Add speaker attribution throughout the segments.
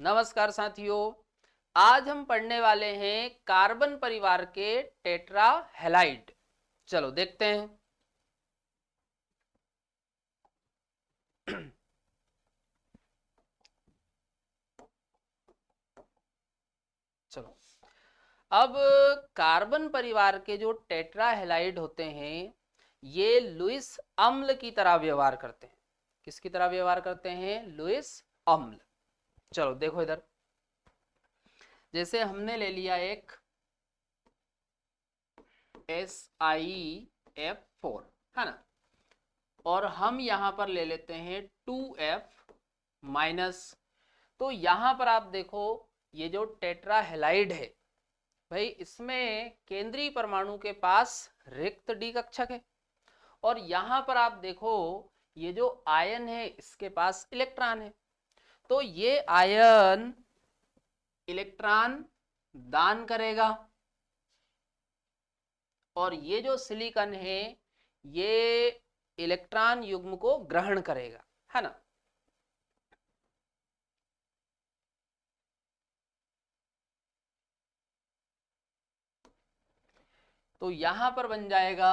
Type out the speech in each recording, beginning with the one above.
Speaker 1: नमस्कार साथियों। आज हम पढ़ने वाले हैं कार्बन परिवार के टेट्रा हैलाइड। चलो देखते हैं। चलो, अब कार्बन परिवार के जो टेट्रा हैलाइड होते हैं ये लुईस अम्ल की तरह व्यवहार करते हैं। किसकी तरह व्यवहार करते हैं? लुईस अम्ल। चलो देखो इधर, जैसे हमने ले लिया एक SiF4, है ना, और हम यहां पर ले लेते हैं 2F-। तो यहां पर आप देखो, ये जो टेट्रा हैलाइड है भाई, इसमें केंद्रीय परमाणु के पास रिक्त डी कक्षक है, और यहां पर आप देखो ये जो आयन है इसके पास इलेक्ट्रॉन है। तो ये आयन इलेक्ट्रॉन दान करेगा, और ये जो सिलिकॉन है ये इलेक्ट्रॉन युग्म को ग्रहण करेगा, है ना। तो यहां पर बन जाएगा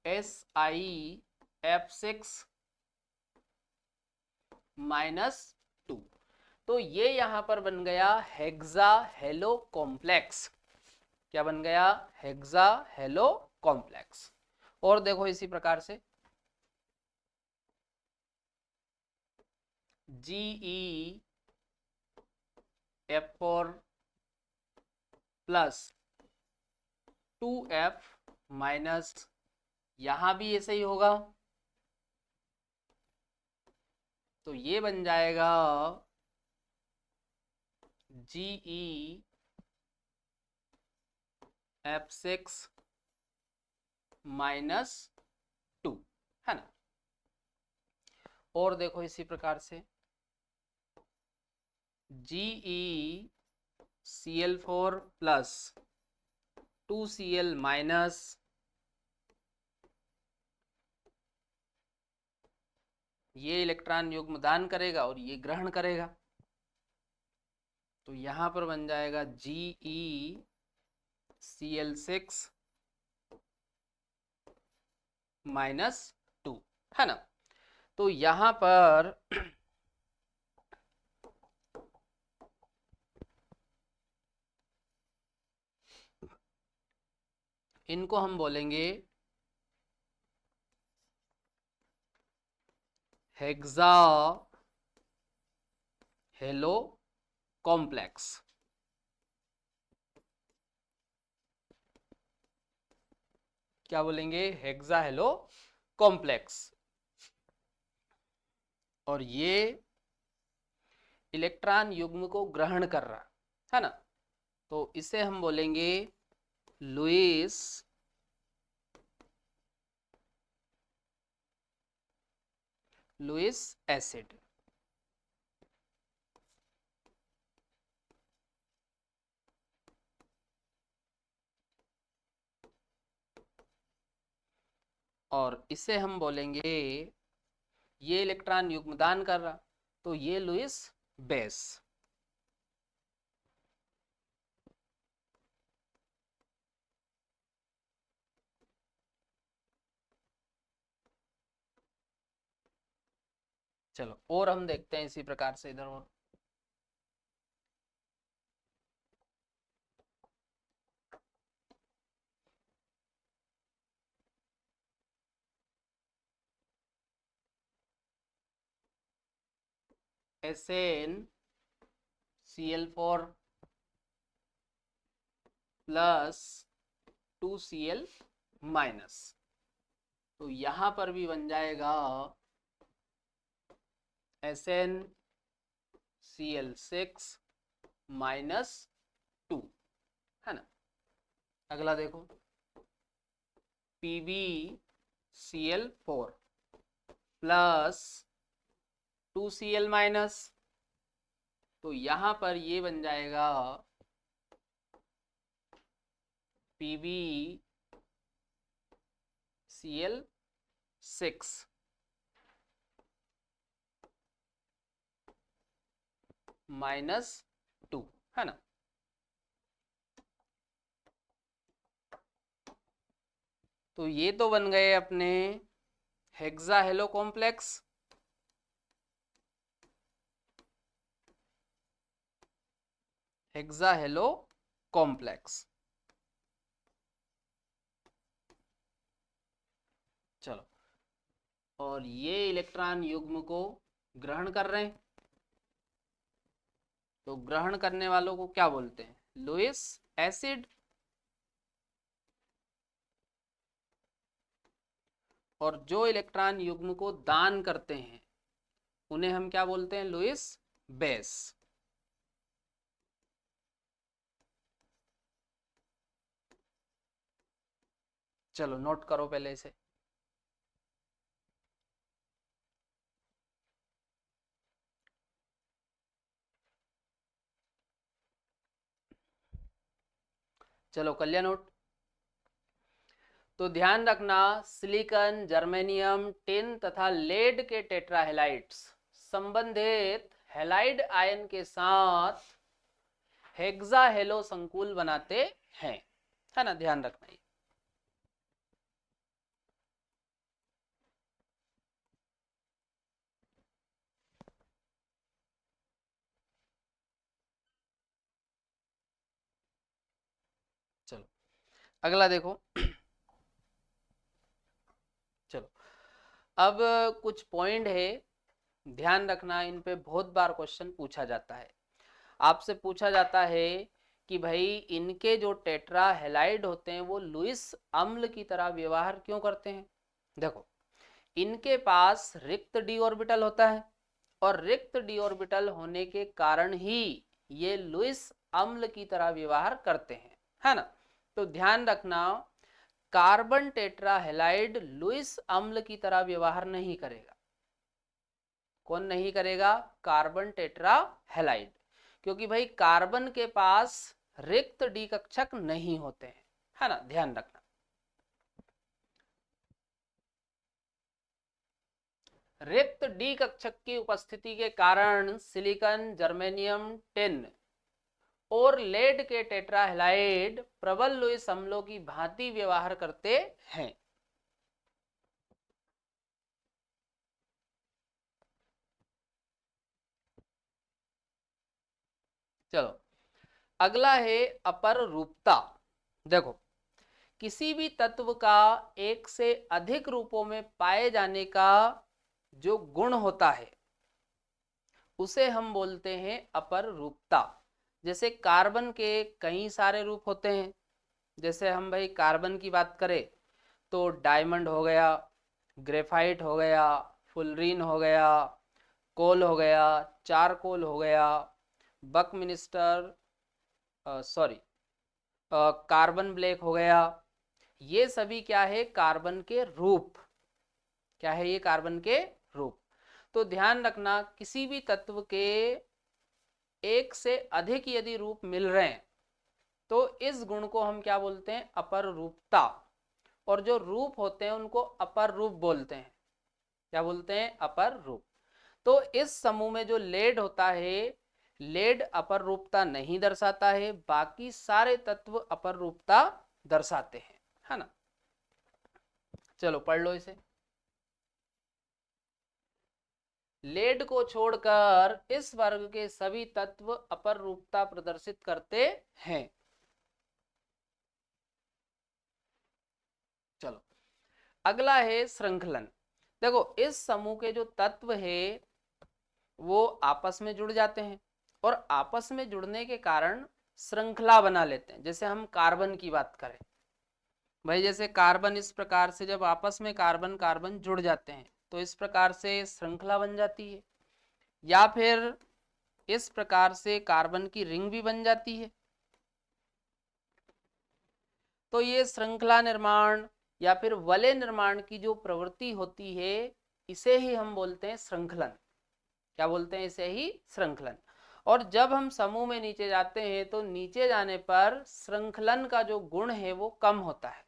Speaker 1: SiF6-2। तो ये यहां पर बन गया हेक्सा हेलो कॉम्प्लेक्स। क्या बन गया? Hexa hello complex. और देखो इसी प्रकार से GeF4+2F-, यहां भी ऐसे ही होगा। तो ये बन जाएगा GeF6-2, है ना। और देखो इसी प्रकार से GeCl4+2Cl-, ये इलेक्ट्रॉन युग्म दान करेगा और ये ग्रहण करेगा। तो यहां पर बन जाएगा GeCl6-2, है ना। तो यहां पर इनको हम बोलेंगे हेक्सा हेलो कॉम्प्लेक्स। क्या बोलेंगे? Hexa hello complex. और ये इलेक्ट्रॉन युग्म को ग्रहण कर रहा है ना। तो इसे हम बोलेंगे लुईस लुईस एसिड। और इसे हम बोलेंगे, ये इलेक्ट्रॉन युग्म दान कर रहा, तो ये लुईस बेस। चलो और हम देखते हैं इसी प्रकार से इधर। और SnCl4+2Cl-, तो यहां पर भी बन जाएगा SnCl6-2, है ना। अगला देखो PbCl4+2Cl-, तो यहां पर ये बन जाएगा PbCl6, -2, है ना। तो ये तो बन गए अपने हेक्साहेलो कॉम्प्लेक्स। हेक्साहेलो कॉम्प्लेक्स। चलो, और ये इलेक्ट्रॉन युग्म को ग्रहण कर रहे हैं, तो ग्रहण करने वालों को क्या बोलते हैं? Lewis acid. और जो इलेक्ट्रॉन युग्म को दान करते हैं उन्हें हम क्या बोलते हैं? Lewis base. चलो नोट करो पहले इसे। चलो कर लिया नोट। तो ध्यान रखना, सिलिकॉन, जर्मेनियम, टिन तथा लेड के टेट्राहेलाइड्स संबंधित हैलाइड आयन के साथ हेक्साहेलो संकुल बनाते हैं, है ना। ध्यान रखना ये। चलो अगला देखो। चलो, अब कुछ पॉइंट है, ध्यान रखना, इन पे बहुत बार क्वेश्चन पूछा जाता है। आपसे पूछा जाता है कि भाई इनके जो टेट्रा हेलाइड होते हैं वो लुईस अम्ल की तरह व्यवहार क्यों करते हैं। देखो, इनके पास रिक्त डी ऑर्बिटल होता है, और रिक्त डी ऑर्बिटल होने के कारण ही ये लुईस अम्ल की तरह व्यवहार करते हैं, है ना। तो ध्यान रखना, कार्बन टेट्रा हेलाइड लुईस अम्ल की तरह व्यवहार नहीं करेगा। कौन नहीं करेगा? Carbon tetra halide. क्योंकि भाई कार्बन के पास रिक्त डी कक्षक नहीं होते हैं, है ना। ध्यान रखना, रिक्त डी कक्षक की उपस्थिति के कारण सिलिकॉन, जर्मेनियम, टिन और लेड के टेट्राहेलाइड प्रबल लुईस अम्लों की भांति व्यवहार करते हैं। चलो अगला है अपर रूपता। देखो, किसी भी तत्व का एक से अधिक रूपों में पाए जाने का जो गुण होता है उसे हम बोलते हैं अपर रूपता। जैसे कार्बन के कई सारे रूप होते हैं। जैसे हम भाई कार्बन की बात करें तो डायमंड हो गया, ग्रेफाइट हो गया, फुलरीन हो गया, कोल हो गया, चारकोल हो गया, बकमिनिस्टर, सॉरी, कार्बन ब्लैक हो गया। ये सभी क्या है? कार्बन के रूप। क्या है ये? कार्बन के रूप। तो ध्यान रखना, किसी भी तत्व के एक से अधिक यदि रूप मिल रहे हैं तो इस गुण को हम क्या बोलते हैं? अपर रूपता। और जो रूप होते हैं उनको अपर रूप बोलते हैं। क्या बोलते हैं? अपर रूप। तो इस समूह में जो लेड होता है, लेड अपर रूपता नहीं दर्शाता है, बाकी सारे तत्व अपर रूपता दर्शाते हैं, है ना। चलो पढ़ लो इसे। लेड को छोड़कर इस वर्ग के सभी तत्व अपर रूपता प्रदर्शित करते हैं। चलो अगला है श्रृंखलन। देखो, इस समूह के जो तत्व है वो आपस में जुड़ जाते हैं, और आपस में जुड़ने के कारण श्रृंखला बना लेते हैं। जैसे हम कार्बन की बात करें भाई, जैसे कार्बन इस प्रकार से जब आपस में कार्बन कार्बन जुड़ जाते हैं तो इस प्रकार से श्रृंखला बन जाती है, या फिर इस प्रकार से कार्बन की रिंग भी बन जाती है। तो ये श्रृंखला निर्माण या फिर वलय निर्माण की जो प्रवृत्ति होती है इसे ही हम बोलते हैं श्रृंखलन। क्या बोलते हैं? इसे ही श्रृंखलन। और जब हम समूह में नीचे जाते हैं तो नीचे जाने पर श्रृंखलन का जो गुण है वो कम होता है।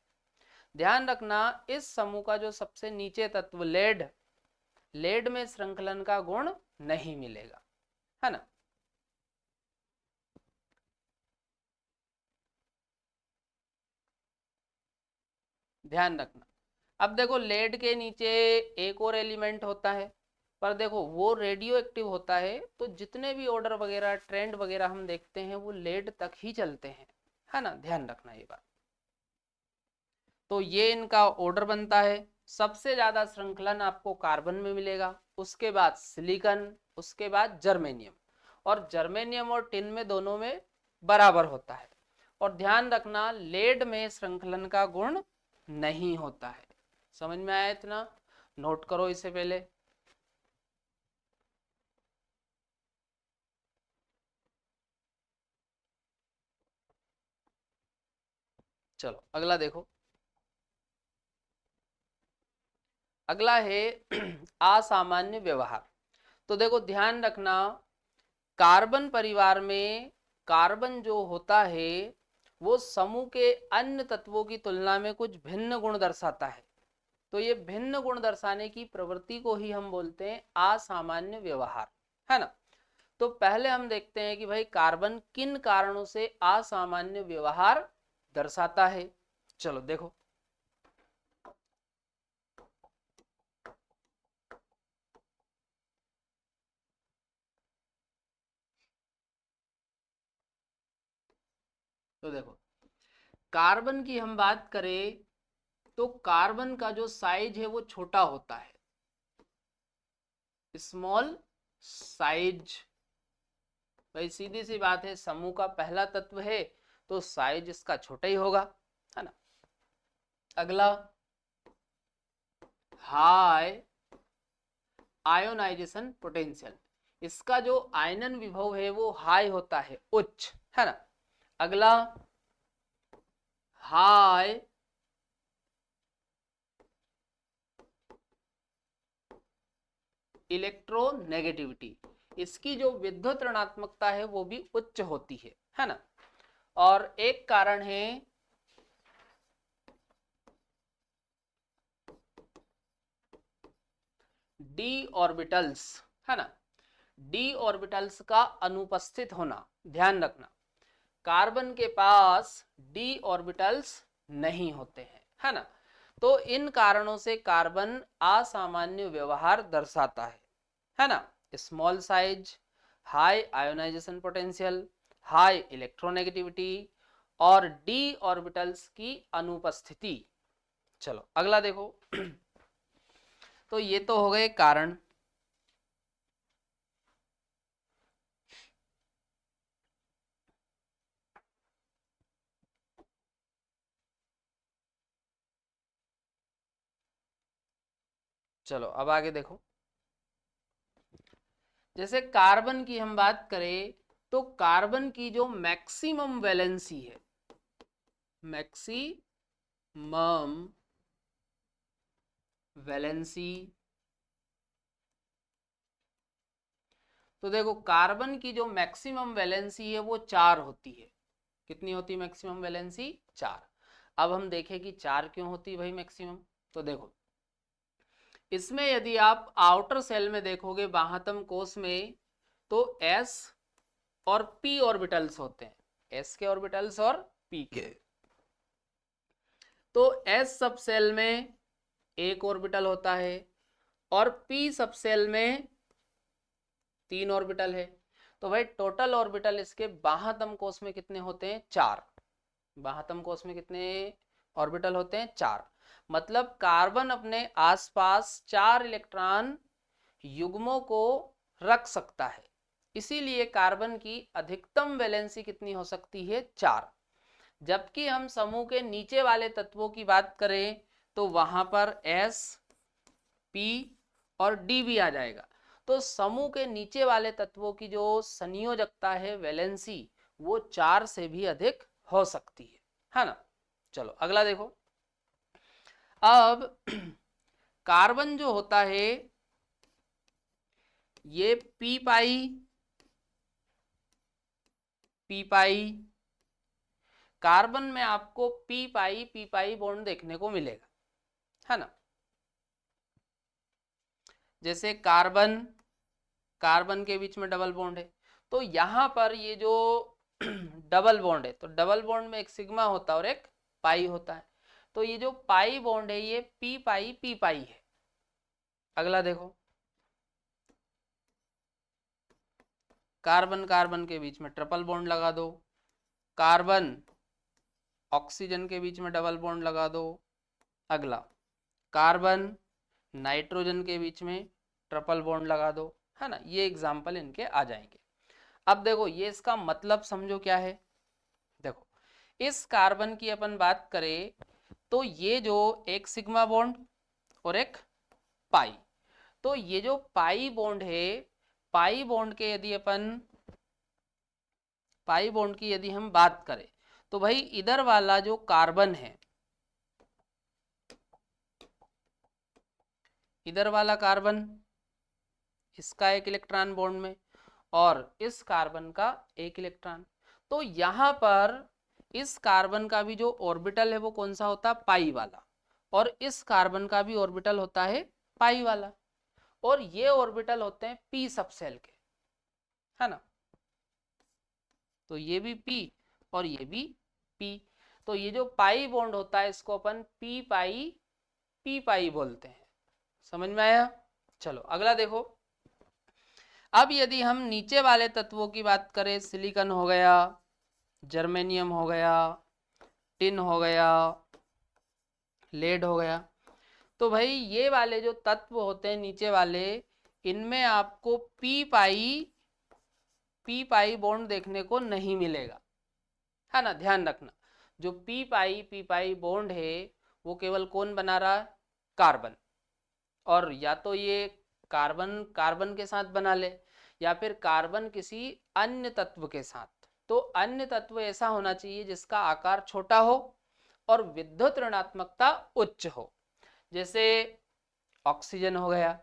Speaker 1: ध्यान रखना, इस समूह का जो सबसे नीचे तत्व लेड, लेड में श्रृंखलन का गुण नहीं मिलेगा, है ना। ध्यान रखना। अब देखो लेड के नीचे एक और एलिमेंट होता है, पर देखो वो रेडियो एक्टिव होता है, तो जितने भी ऑर्डर वगैरह ट्रेंड वगैरह हम देखते हैं वो लेड तक ही चलते हैं, है ना, ध्यान रखना ये बात। तो ये इनका ऑर्डर बनता है। सबसे ज्यादा श्रृंखलन आपको कार्बन में मिलेगा, उसके बाद सिलिकॉन, उसके बाद जर्मेनियम, और जर्मेनियम और टिन में दोनों में बराबर होता है। और ध्यान रखना लेड में श्रृंखलन का गुण नहीं होता है। समझ में आया इतना? नोट करो इसे पहले। चलो अगला देखो। अगला है असामान्य व्यवहार। तो देखो ध्यान रखना, कार्बन परिवार में कार्बन जो होता है वो समूह के अन्य तत्वों की तुलना में कुछ भिन्न गुण दर्शाता है। तो ये भिन्न गुण दर्शाने की प्रवृत्ति को ही हम बोलते हैं असामान्य व्यवहार, है ना। तो पहले हम देखते हैं कि भाई कार्बन किन कारणों से असामान्य व्यवहार दर्शाता है। चलो देखो। तो देखो कार्बन की हम बात करें तो कार्बन का जो साइज है वो छोटा होता है, स्मॉल साइज। भाई सीधी सी बात है, समूह का पहला तत्व है तो साइज इसका छोटा ही होगा, है ना। अगला हाई आयोनाइजेशन पोटेंशियल, इसका जो आयनन विभव है वो हाई होता है, उच्च, है ना। अगला हाई इलेक्ट्रोनेगेटिविटी, इसकी जो विद्युत ऋणात्मकता है वो भी उच्च होती है ना। और एक कारण है डी ऑर्बिटल्स, है ना, डी ऑर्बिटल्स का अनुपस्थित होना। ध्यान रखना कार्बन के पास डी ऑर्बिटल्स नहीं होते हैं, है ना। तो इन कारणों से कार्बन असामान्य व्यवहार दर्शाता है ना। Small size, high ionization potential, high electronegativity और डी ऑर्बिटल्स की अनुपस्थिति। चलो अगला देखो। तो ये तो हो गए कारण। चलो अब आगे देखो। जैसे कार्बन की हम बात करें तो कार्बन की जो मैक्सिमम वैलेंसी है, मैक्सिमम वैलेंसी, तो देखो कार्बन की जो मैक्सिमम वैलेंसी है वो 4 होती है। कितनी होती है मैक्सिमम वैलेंसी? 4। अब हम देखें कि 4 क्यों होती है भाई मैक्सिमम। तो देखो इसमें यदि आप आउटर सेल में देखोगे बाह्यतम कोश में, तो s और p ऑर्बिटल्स होते हैं, s के ऑर्बिटल्स और p के। तो s सब सेल में एक ऑर्बिटल होता है और p सब सेल में 3 ऑर्बिटल है। तो भाई टोटल ऑर्बिटल इसके बाह्यतम कोश में कितने होते हैं? 4। बाह्यतम कोश में कितने ऑर्बिटल होते हैं? 4। मतलब कार्बन अपने आसपास 4 इलेक्ट्रॉन युग्मों को रख सकता है। इसीलिए कार्बन की अधिकतम वैलेंसी कितनी हो सकती है? 4। जबकि हम समूह के नीचे वाले तत्वों की बात करें तो वहां पर S, P और D भी आ जाएगा। तो समूह के नीचे वाले तत्वों की जो संयोजकता है, वैलेंसी, वो 4 से भी अधिक हो सकती है ना। चलो अगला देखो। अब कार्बन जो होता है ये पी पाई कार्बन में आपको पी पाई बॉन्ड देखने को मिलेगा, है ना। जैसे कार्बन कार्बन के बीच में डबल बॉन्ड है, तो यहां पर ये जो डबल बॉन्ड है, तो डबल बॉन्ड में एक सिग्मा होता है और एक पाई होता है। तो ये जो पाई बॉन्ड है ये पी पाई है। अगला देखो, कार्बन कार्बन के बीच में ट्रिपल बॉन्ड लगा दो, कार्बन ऑक्सीजन के बीच में डबल बॉन्ड लगा दो। अगला, कार्बन नाइट्रोजन के बीच में ट्रिपल बॉन्ड लगा दो, है ना। ये एग्जाम्पल इनके आ जाएंगे। अब देखो ये इसका मतलब समझो क्या है। देखो इस कार्बन की अपन बात करें तो ये जो एक सिग्मा बॉन्ड और एक पाई, तो ये जो पाई बॉन्ड है, पाई बॉन्ड के यदि अपन पाई बॉन्ड की यदि हम बात करें तो भाई इधर वाला जो कार्बन है, इधर वाला कार्बन इसका एक इलेक्ट्रॉन बॉन्ड में और इस कार्बन का एक इलेक्ट्रॉन, तो यहां पर इस कार्बन का भी जो ऑर्बिटल है वो कौन सा होता है, पाई वाला, और इस कार्बन का भी ऑर्बिटल होता है पाई वाला, और ये ऑर्बिटल होते हैं पी सबसेल के, है ना। तो ये भी पी और ये भी पी, तो ये जो पाई बॉन्ड होता है इसको अपन पी पाई बोलते हैं। समझ में आया। चलो अगला देखो, अब यदि हम नीचे वाले तत्वों की बात करें, सिलिकॉन हो गया, जर्मेनियम हो गया, टिन हो गया, लेड हो गया, तो भाई ये वाले जो तत्व होते हैं नीचे वाले, इनमें आपको पी पाई बॉन्ड देखने को नहीं मिलेगा, है ना। ध्यान रखना, जो पी पाई बॉन्ड है वो केवल कौन बना रहा है, कार्बन, और या तो ये कार्बन कार्बन के साथ बना ले या फिर कार्बन किसी अन्य तत्व के साथ। तो अन्य तत्व ऐसा होना चाहिए जिसका आकार छोटा हो और विद्युत ऋणात्मकता उच्च हो, जैसे ऑक्सीजन हो गया,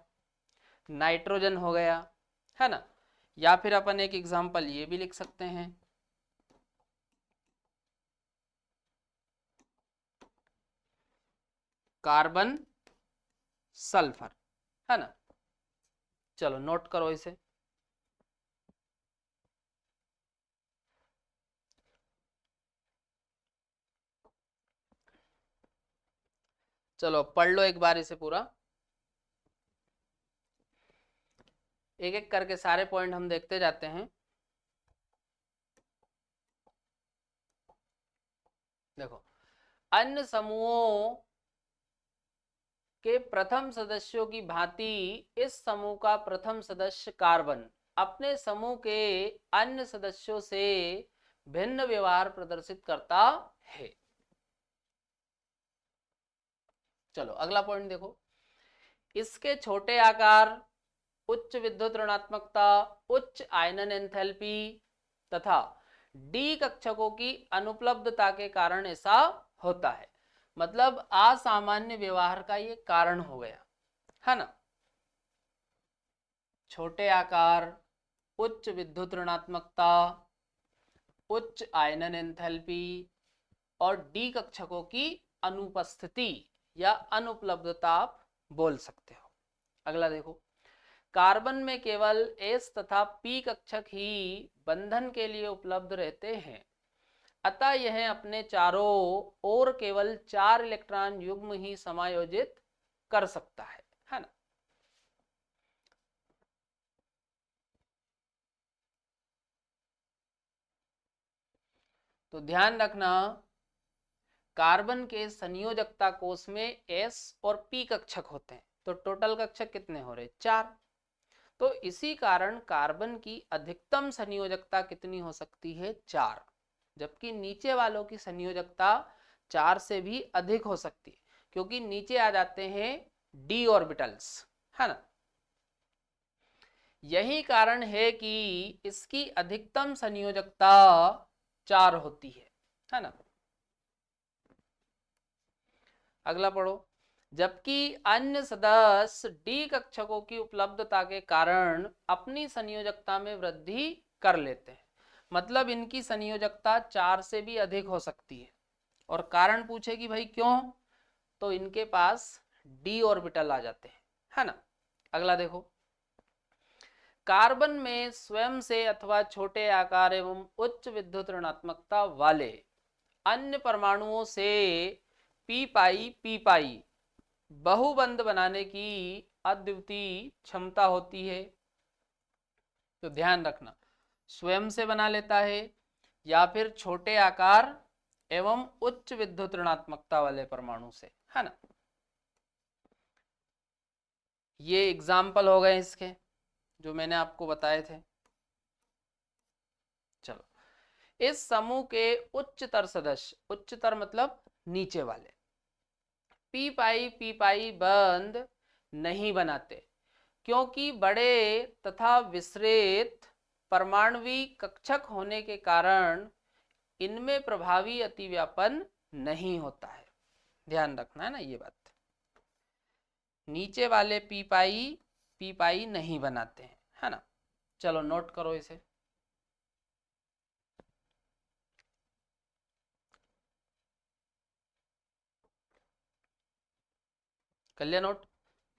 Speaker 1: नाइट्रोजन हो गया, है ना। या फिर अपन एक एग्जांपल ये भी लिख सकते हैं, कार्बन सल्फर, है ना। चलो नोट करो इसे। चलो पढ़ लो एक बार इसे पूरा, एक एक करके सारे पॉइंट हम देखते जाते हैं। देखो, अन्य समूहों के प्रथम सदस्यों की भांति इस समूह का प्रथम सदस्य कार्बन अपने समूह के अन्य सदस्यों से भिन्न व्यवहार प्रदर्शित करता है। चलो अगला पॉइंट देखो, इसके छोटे आकार, उच्च विद्युत ऋणात्मकता, उच्च आयनन एंथैल्पी तथा डी कक्षकों की अनुपलब्धता के कारण ऐसा होता है। मतलब असामान्य व्यवहार का ये कारण हो गया, है ना। छोटे आकार, उच्च विद्युत ऋणात्मकता, उच्च आयनन एंथैल्पी और डी कक्षकों की अनुपस्थिति या अनुपलब्धता आप बोल सकते हो। अगला देखो, कार्बन में केवल एस तथा पी कक्षक ही बंधन के लिए उपलब्ध रहते हैं, अतः यह अपने चारों ओर केवल 4 इलेक्ट्रॉन युग्म ही समायोजित कर सकता है ना। तो ध्यान रखना, कार्बन के संयोजकता कोष में एस और पी कक्षक होते हैं, तो टोटल कक्षक कितने हो रहे, 4। तो इसी कारण कार्बन की अधिकतम संयोजकता कितनी हो सकती है, 4, जबकि नीचे वालों की संयोजकता 4 से भी अधिक हो सकती है, क्योंकि नीचे आ जाते हैं डी ऑर्बिटल्स, है ना। यही कारण है कि इसकी अधिकतम संयोजकता 4 होती है ना। अगला पढ़ो, जबकि अन्य सदस्य डी कक्षकों की उपलब्धता के कारण अपनी संयोजकता में वृद्धि कर लेते हैं। मतलब इनकी संयोजकता 4 से भी अधिक हो सकती है, और कारण पूछे कि भाई क्यों, तो इनके पास डी ऑर्बिटल आ जाते हैं, है ना। अगला देखो, कार्बन में स्वयं से अथवा छोटे आकार एवं उच्च विद्युत ऋणात्मकता वाले अन्य परमाणुओं से पी पाई बहुबंध बनाने की अद्वितीय क्षमता होती है। तो ध्यान रखना, स्वयं से बना लेता है या फिर छोटे आकार एवं उच्च विद्युत ऋणात्मकता वाले परमाणु से, है ना। ये एग्जाम्पल हो गए इसके जो मैंने आपको बताए थे। चलो, इस समूह के उच्चतर सदस्य, उच्चतर मतलब नीचे वाले, पी पाई बंध नहीं बनाते क्योंकि बड़े तथा विस्तृत परमाणविक कक्षक होने के कारण इनमें प्रभावी अतिव्यापन नहीं होता है। ध्यान रखना है ना ये बात। नीचे वाले पी पाई नहीं बनाते हैं, है ना। चलो नोट करो इसे। कर लिया नोट।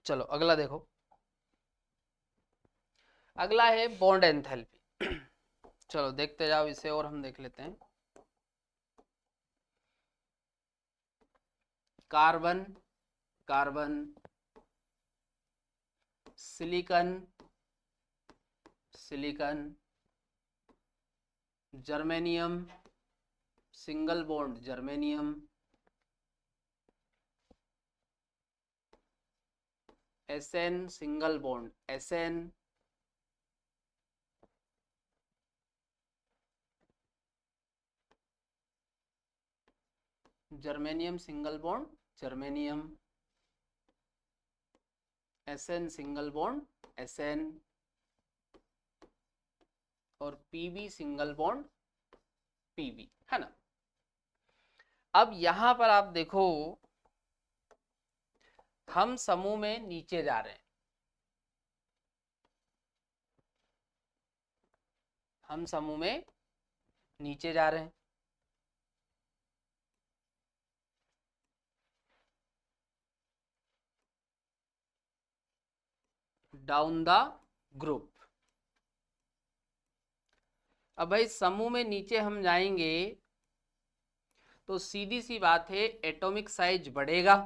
Speaker 1: चलो अगला देखो, अगला है बॉन्ड एंथैल्पी। चलो देखते जाओ इसे और हम देख लेते हैं। Carbon carbon, silicon silicon, germanium single bond germanium, SN single bond SN, germanium single bond germanium, SN single bond SN, और पीबी सिंगल बॉन्ड पीबी, है ना। अब यहां पर आप देखो, हम समूह में नीचे जा रहे हैं, हम समूह में नीचे जा रहे हैं। Down the group. अब भाई समूह में नीचे हम जाएंगे तो सीधी सी बात है, एटॉमिक साइज बढ़ेगा,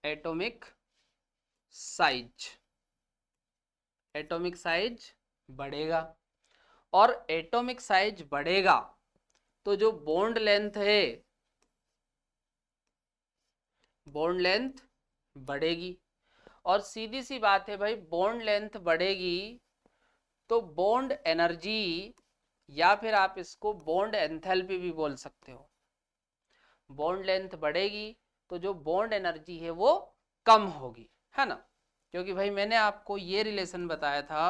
Speaker 1: एटॉमिक साइज, एटॉमिक साइज बढ़ेगा, और एटॉमिक साइज बढ़ेगा तो जो बॉन्ड लेंथ है, बॉन्ड लेंथ बढ़ेगी। और सीधी सी बात है भाई, बॉन्ड लेंथ बढ़ेगी तो बॉन्ड एनर्जी, या फिर आप इसको बॉन्ड एंथैल्पी भी बोल सकते हो। बॉन्ड लेंथ बढ़ेगी तो जो बॉन्ड एनर्जी है वो कम होगी, है ना। क्योंकि भाई मैंने आपको ये रिलेशन बताया था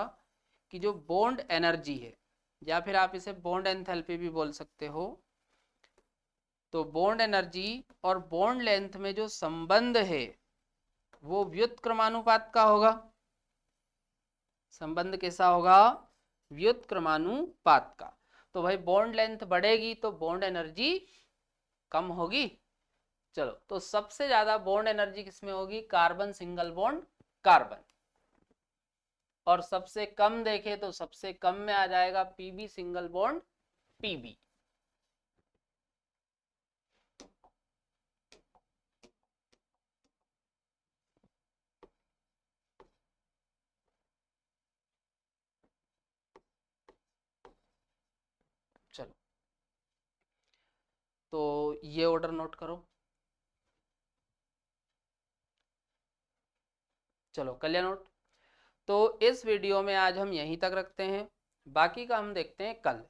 Speaker 1: कि जो बॉन्ड एनर्जी है, या फिर आप इसे बॉन्ड एंथैल्पी भी बोल सकते हो, तो बॉन्ड एनर्जी और बॉन्ड लेंथ में जो संबंध है वो व्युत्क्रमानुपात का होगा। संबंध कैसा होगा? व्युत्क्रमानुपात का। तो भाई बॉन्ड लेंथ बढ़ेगी तो बॉन्ड एनर्जी कम होगी। चलो, तो सबसे ज्यादा बॉन्ड एनर्जी किसमें होगी? Carbon single bond carbon. और सबसे कम देखे तो सबसे कम में आ जाएगा पीबी सिंगल बॉन्ड पीबी। चलो, तो ये ऑर्डर नोट करो। चलो कर लिया नोट। तो इस वीडियो में आज हम यहीं तक रखते हैं, बाकी का हम देखते हैं कल।